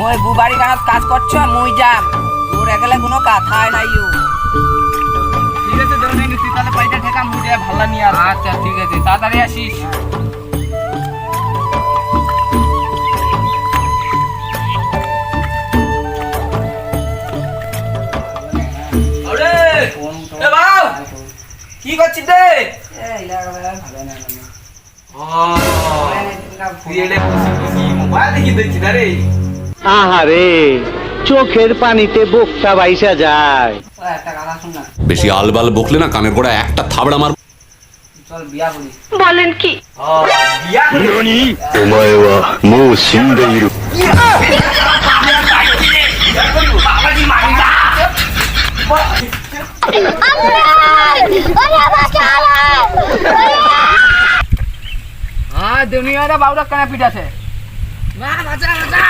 মই বুবাড়ি গাঁৱত কাজ করছ মই যাম তোর একলে কোনো কথাই নাই ঠিক আছে দেউনি তুই তাহলে পাইটা ঠেকা মুড়ে ভালো নিয়ে আস আচ্ছা ঠিক আছে তাড়াতাড়ি আসিস আরে এ বাউ কি করছিস রে এই লাগা ভালো না সিরিয়ালে বসে বসে মোবাইল দেখি দেখছি না রে আহারে চোখের পানিতে বোকটা বাইসা যায়। একটা গানা শুন না বেশি আলবাল বকলে না কানের গোড়া একটা থাবড়া মার। চল বিয়া করি বলেন কি বিয়া করি お前はもう死んでいる。 বাবাজি মারিদা হ্যাঁ দুনিয়াটা বাউরা কানা পিটাছে না বাঁচা বাঁচা